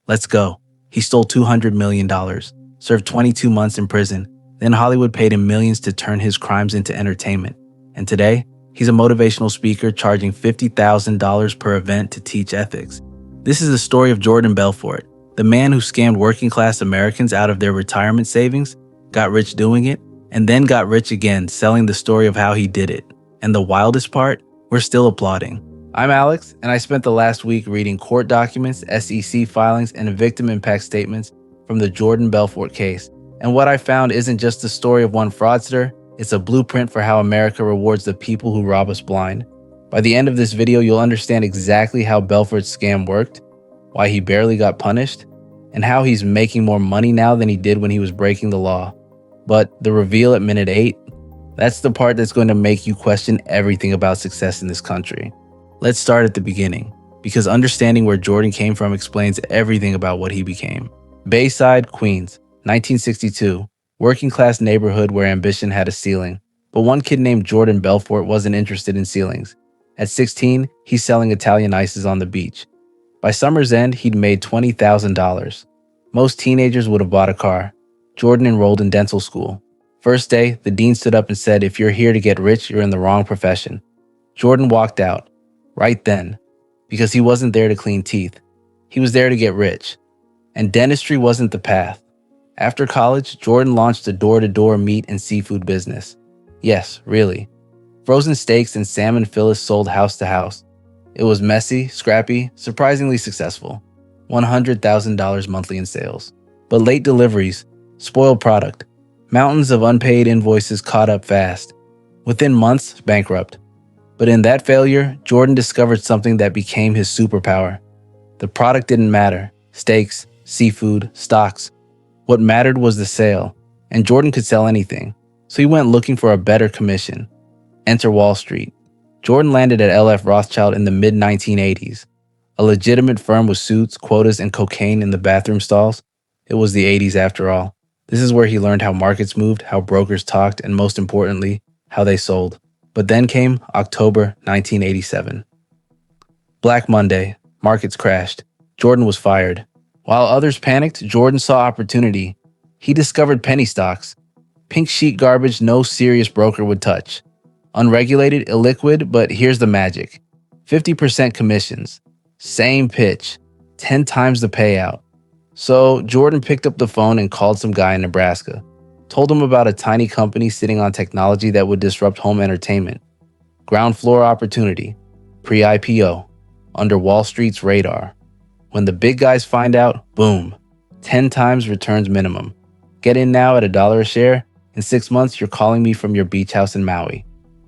Let's go. He stole $200 million, served 22 months in prison, then Hollywood paid him millions to turn his crimes into entertainment. And today, he's a motivational speaker charging $50,000 per event to teach ethics. This is the story of Jordan Belfort, the man who scammed working-class Americans out of their retirement savings, got rich doing it, and then got rich again selling the story of how he did it. And the wildest part, we're still applauding. I'm Alex, and I spent the last week reading court documents, SEC filings, and victim impact statements from the Jordan Belfort case. And what I found isn't just the story of one fraudster, it's a blueprint for how America rewards the people who rob us blind. By the end of this video, you'll understand exactly how Belfort's scam worked, why he barely got punished, and how he's making more money now than he did when he was breaking the law. But the reveal at minute 8, that's the part that's going to make you question everything about success in this country. Let's start at the beginning, because understanding where Jordan came from explains everything about what he became. Bayside, Queens, 1962, working class neighborhood where ambition had a ceiling. But one kid named Jordan Belfort wasn't interested in ceilings. At 16, he's selling Italian ices on the beach. By summer's end, he'd made $20,000. Most teenagers would have bought a car. Jordan enrolled in dental school. First day, the dean stood up and said, "If you're here to get rich, you're in the wrong profession." Jordan walked out, right then, because he wasn't there to clean teeth. He was there to get rich. And dentistry wasn't the path. After college, Jordan launched a door-to-door meat and seafood business. Yes, really. Frozen steaks and salmon fillets sold house to house. It was messy, scrappy, surprisingly successful. $100,000 monthly in sales. But late deliveries, spoiled product, mountains of unpaid invoices caught up fast. Within months, bankrupt. But in that failure, Jordan discovered something that became his superpower. The product didn't matter. Steaks, seafood, stocks. What mattered was the sale, and Jordan could sell anything. So he went looking for a better commission. Enter Wall Street. Jordan landed at LF Rothschild in the mid-1980s. A legitimate firm with suits, quotas, and cocaine in the bathroom stalls. It was the 80s after all. This is where he learned how markets moved, how brokers talked, and most importantly, how they sold. But then came October 1987. Black Monday. Markets crashed. Jordan was fired. While others panicked, Jordan saw opportunity. He discovered penny stocks. Pink sheet garbage no serious broker would touch. Unregulated, illiquid, but here's the magic. 50% commissions. Same pitch. 10 times the payout. So Jordan picked up the phone and called some guy in Nebraska. Told him about a tiny company sitting on technology that would disrupt home entertainment. Ground floor opportunity. Pre-IPO. Under Wall Street's radar. When the big guys find out, boom. 10 times returns minimum. Get in now at $1 a share. In 6 months, you're calling me from your beach house in Maui.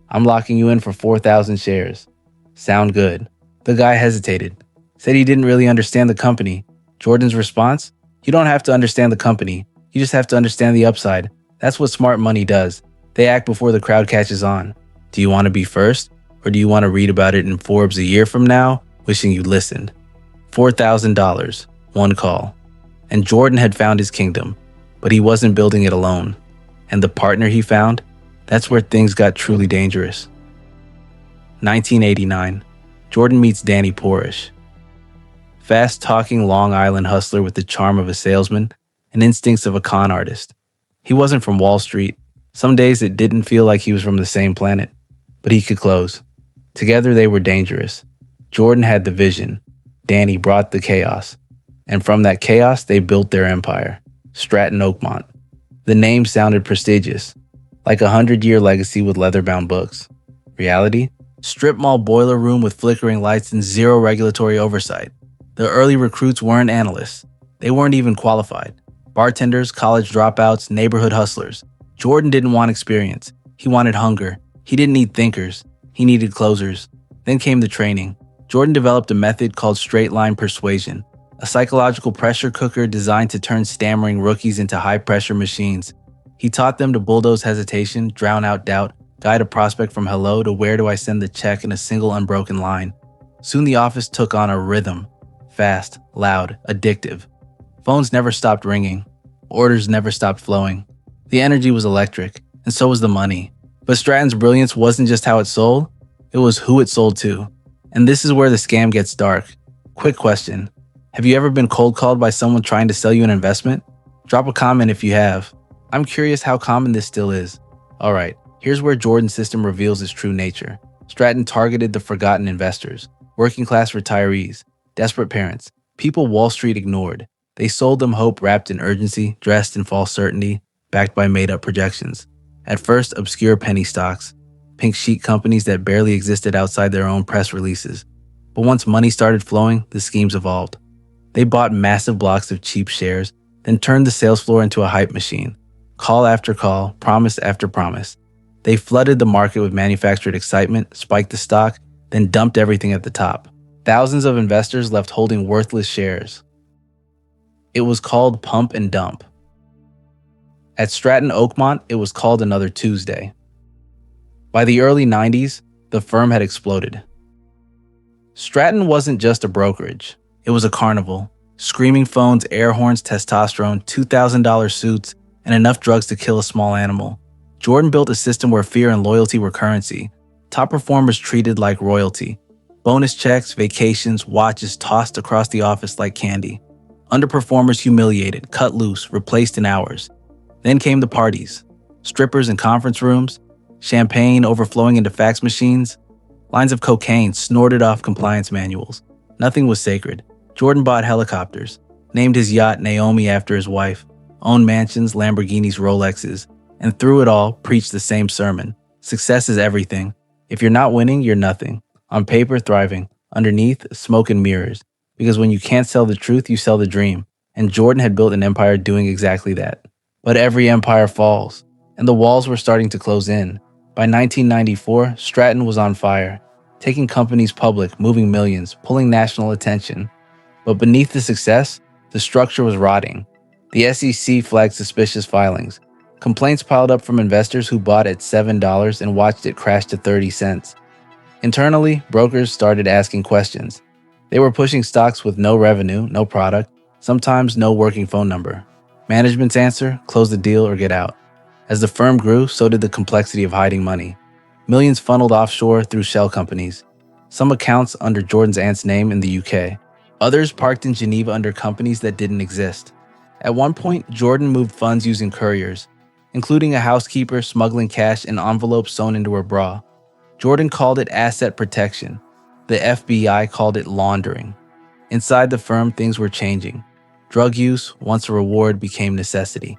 I'm locking you in for 4,000 shares. Sound good? The guy hesitated. Said he didn't really understand the company. Jordan's response? You don't have to understand the company. You just have to understand the upside. That's what smart money does. They act before the crowd catches on. Do you want to be first? Or do you want to read about it in Forbes a year from now, wishing you listened? $4,000. One call. And Jordan had found his kingdom. But he wasn't building it alone. And the partner he found? That's where things got truly dangerous. 1989. Jordan meets Danny Porish. Fast-talking Long Island hustler with the charm of a salesman and instincts of a con artist. He wasn't from Wall Street. Some days it didn't feel like he was from the same planet. But he could close. Together they were dangerous. Jordan had the vision. Danny brought the chaos. And from that chaos, they built their empire. Stratton, Oakmont. The name sounded prestigious. Like a 100-year legacy with leather-bound books. Reality? Strip mall boiler room with flickering lights and zero regulatory oversight. The early recruits weren't analysts. They weren't even qualified. Bartenders, college dropouts, neighborhood hustlers. Jordan didn't want experience. He wanted hunger. He didn't need thinkers. He needed closers. Then came the training. Jordan developed a method called straight-line persuasion, a psychological pressure cooker designed to turn stammering rookies into high-pressure machines. He taught them to bulldoze hesitation, drown out doubt, guide a prospect from hello to where do I send the check in a single unbroken line. Soon the office took on a rhythm. Fast, loud, addictive. Phones never stopped ringing. Orders never stopped flowing. The energy was electric, and so was the money. But Stratton's brilliance wasn't just how it sold, it was who it sold to. And this is where the scam gets dark. Quick question. Have you ever been cold called by someone trying to sell you an investment? Drop a comment if you have. I'm curious how common this still is. Alright, here's where Jordan's system reveals its true nature. Stratton targeted the forgotten investors, working class retirees, desperate parents, people Wall Street ignored. They sold them hope wrapped in urgency, dressed in false certainty, backed by made-up projections. At first, obscure penny stocks, pink sheet companies that barely existed outside their own press releases. But once money started flowing, the schemes evolved. They bought massive blocks of cheap shares, then turned the sales floor into a hype machine. Call after call, promise after promise. They flooded the market with manufactured excitement, spiked the stock, then dumped everything at the top. Thousands of investors left holding worthless shares. It was called pump and dump. At Stratton Oakmont, it was called another Tuesday. By the early 90s, the firm had exploded. Stratton wasn't just a brokerage. It was a carnival. Screaming phones, air horns, testosterone, $2,000 suits, and enough drugs to kill a small animal. Jordan built a system where fear and loyalty were currency. Top performers treated like royalty. Bonus checks, vacations, watches tossed across the office like candy. Underperformers humiliated, cut loose, replaced in hours. Then came the parties. Strippers in conference rooms, champagne overflowing into fax machines, lines of cocaine snorted off compliance manuals. Nothing was sacred. Jordan bought helicopters, named his yacht Naomi after his wife, owned mansions, Lamborghinis, Rolexes, and through it all, preached the same sermon. Success is everything. If you're not winning, you're nothing. On paper, thriving. Underneath, smoke and mirrors. Because when you can't sell the truth, you sell the dream. And Jordan had built an empire doing exactly that. But every empire falls, and the walls were starting to close in. By 1994, Stratton was on fire, taking companies public, moving millions, pulling national attention. But beneath the success, the structure was rotting. The SEC flagged suspicious filings. Complaints piled up from investors who bought at $7 and watched it crash to 30 cents. Internally, brokers started asking questions. They were pushing stocks with no revenue, no product, sometimes no working phone number. Management's answer: close the deal or get out. As the firm grew, so did the complexity of hiding money. Millions funneled offshore through shell companies. Some accounts under Jordan's aunt's name in the UK. Others parked in Geneva under companies that didn't exist. At one point, Jordan moved funds using couriers, including a housekeeper smuggling cash in envelopes sewn into her bra. Jordan called it asset protection. The FBI called it laundering. Inside the firm, things were changing. Drug use, once a reward, became necessity.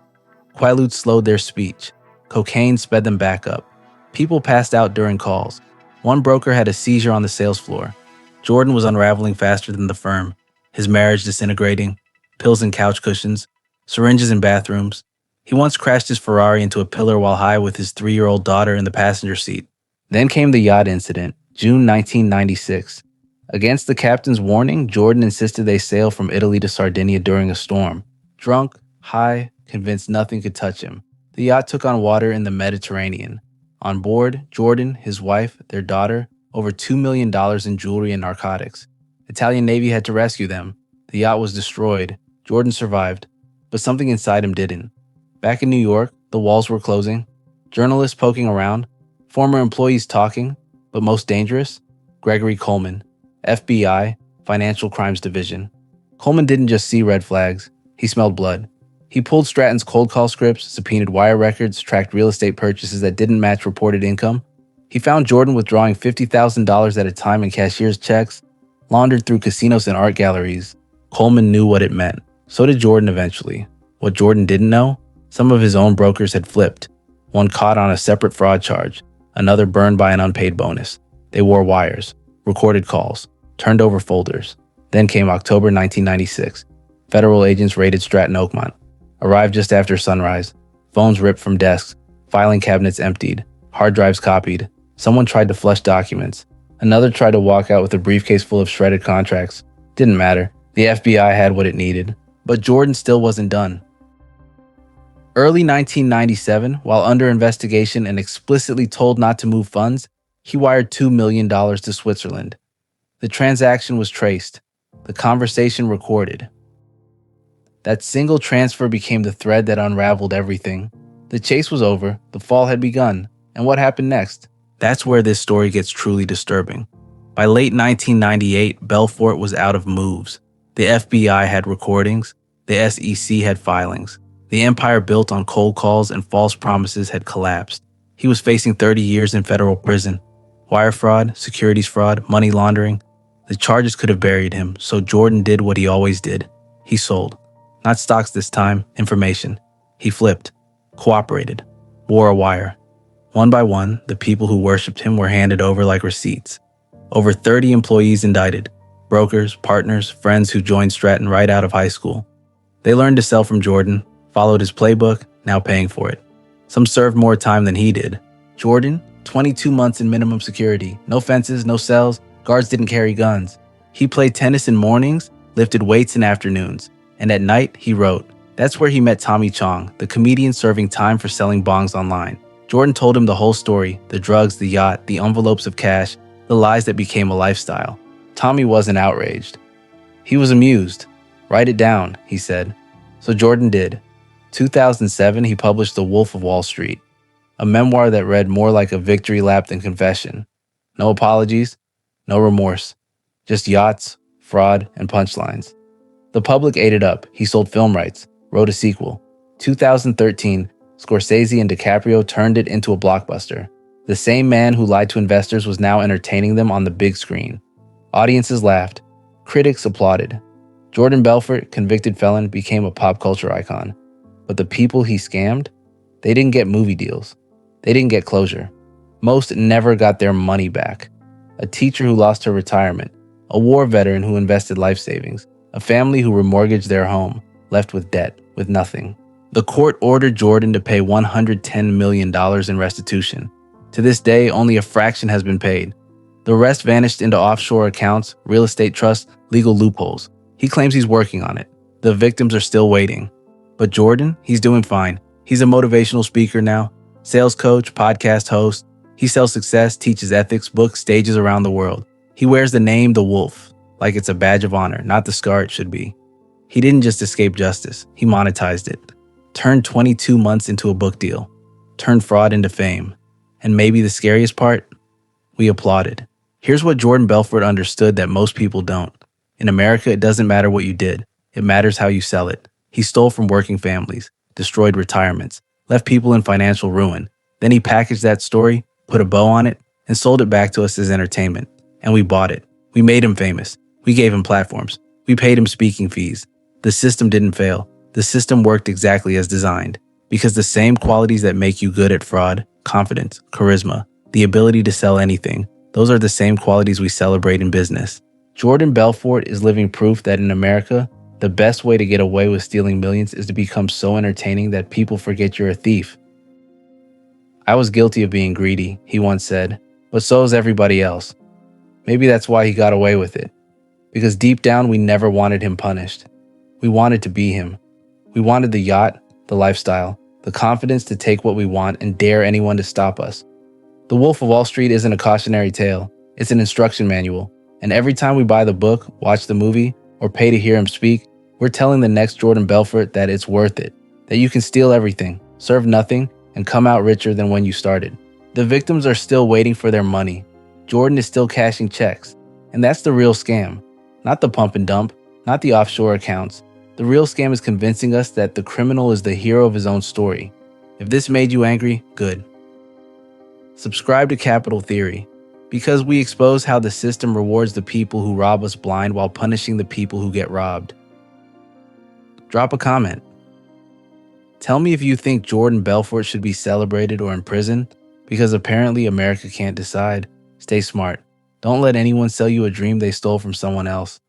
Quaaludes slowed their speech. Cocaine sped them back up. People passed out during calls. One broker had a seizure on the sales floor. Jordan was unraveling faster than the firm. His marriage disintegrating. Pills in couch cushions. Syringes in bathrooms. He once crashed his Ferrari into a pillar while high with his 3-year-old daughter in the passenger seat. Then came the yacht incident, June 1996. Against the captain's warning, Jordan insisted they sail from Italy to Sardinia during a storm. Drunk, high, convinced nothing could touch him. The yacht took on water in the Mediterranean. On board, Jordan, his wife, their daughter, over $2 million in jewelry and narcotics. Italian Navy had to rescue them. The yacht was destroyed. Jordan survived, but something inside him didn't. Back in New York, the walls were closing. Journalists poking around. Former employees talking, but most dangerous, Gregory Coleman, FBI, Financial Crimes Division. Coleman didn't just see red flags, he smelled blood. He pulled Stratton's cold call scripts, subpoenaed wire records, tracked real estate purchases that didn't match reported income. He found Jordan withdrawing $50,000 at a time in cashier's checks, laundered through casinos and art galleries. Coleman knew what it meant. So did Jordan eventually. What Jordan didn't know? Some of his own brokers had flipped. One caught on a separate fraud charge, another burned by an unpaid bonus. They wore wires, recorded calls, turned over folders. Then came October 1996. Federal agents raided Stratton Oakmont. Arrived just after sunrise. Phones ripped from desks. Filing cabinets emptied. Hard drives copied. Someone tried to flush documents. Another tried to walk out with a briefcase full of shredded contracts. Didn't matter. The FBI had what it needed. But Jordan still wasn't done. Early 1997, while under investigation and explicitly told not to move funds, he wired $2 million to Switzerland. The transaction was traced, the conversation recorded. That single transfer became the thread that unraveled everything. The chase was over, the fall had begun, and what happened next? That's where this story gets truly disturbing. By late 1998, Belfort was out of moves. The FBI had recordings. The SEC had filings. The empire built on cold calls and false promises had collapsed. He was facing 30 years in federal prison. Wire fraud, securities fraud, money laundering. The charges could have buried him, so Jordan did what he always did. He sold. Not stocks this time, information. He flipped, cooperated, wore a wire. One by one, the people who worshipped him were handed over like receipts. Over 30 employees indicted. Brokers, partners, friends who joined Stratton right out of high school. They learned to sell from Jordan, followed his playbook, now paying for it. Some served more time than he did. Jordan, 22 months in minimum security. No fences, no cells, guards didn't carry guns. He played tennis in mornings, lifted weights in afternoons, and at night he wrote. That's where he met Tommy Chong, the comedian serving time for selling bongs online. Jordan told him the whole story, the drugs, the yacht, the envelopes of cash, the lies that became a lifestyle. Tommy wasn't outraged. He was amused. Write it down, he said. So Jordan did. 2007, he published The Wolf of Wall Street, a memoir that read more like a victory lap than confession. No apologies, no remorse, just yachts, fraud, and punchlines. The public ate it up. He sold film rights, wrote a sequel. 2013, Scorsese and DiCaprio turned it into a blockbuster. The same man who lied to investors was now entertaining them on the big screen. Audiences laughed. Critics applauded. Jordan Belfort, convicted felon, became a pop culture icon. But the people he scammed, they didn't get movie deals. They didn't get closure. Most never got their money back. A teacher who lost her retirement. A war veteran who invested life savings. A family who remortgaged their home, left with debt, with nothing. The court ordered Jordan to pay $110 million in restitution. To this day, only a fraction has been paid. The rest vanished into offshore accounts, real estate trusts, legal loopholes. He claims he's working on it. The victims are still waiting. But Jordan, he's doing fine. He's a motivational speaker now, sales coach, podcast host. He sells success, teaches ethics, books, stages around the world. He wears the name The Wolf, like it's a badge of honor, not the scar it should be. He didn't just escape justice, he monetized it. Turned 22 months into a book deal. Turned fraud into fame. And maybe the scariest part? We applauded. Here's what Jordan Belfort understood that most people don't. In America, it doesn't matter what you did. It matters how you sell it. He stole from working families, destroyed retirements, left people in financial ruin. Then he packaged that story, put a bow on it, and sold it back to us as entertainment. And we bought it. We made him famous. We gave him platforms. We paid him speaking fees. The system didn't fail. The system worked exactly as designed. Because the same qualities that make you good at fraud, confidence, charisma, the ability to sell anything, those are the same qualities we celebrate in business. Jordan Belfort is living proof that in America, the best way to get away with stealing millions is to become so entertaining that people forget you're a thief. I was guilty of being greedy, he once said, but so is everybody else. Maybe that's why he got away with it. Because deep down, we never wanted him punished. We wanted to be him. We wanted the yacht, the lifestyle, the confidence to take what we want and dare anyone to stop us. The Wolf of Wall Street isn't a cautionary tale. It's an instruction manual. And every time we buy the book, watch the movie, or pay to hear him speak, we're telling the next Jordan Belfort that it's worth it, that you can steal everything, serve nothing, and come out richer than when you started. The victims are still waiting for their money. Jordan is still cashing checks. And that's the real scam. Not the pump and dump, not the offshore accounts. The real scam is convincing us that the criminal is the hero of his own story. If this made you angry, good. Subscribe to Capital Theory, because we expose how the system rewards the people who rob us blind while punishing the people who get robbed. Drop a comment. Tell me if you think Jordan Belfort should be celebrated or imprisoned, because apparently America can't decide. Stay smart. Don't let anyone sell you a dream they stole from someone else.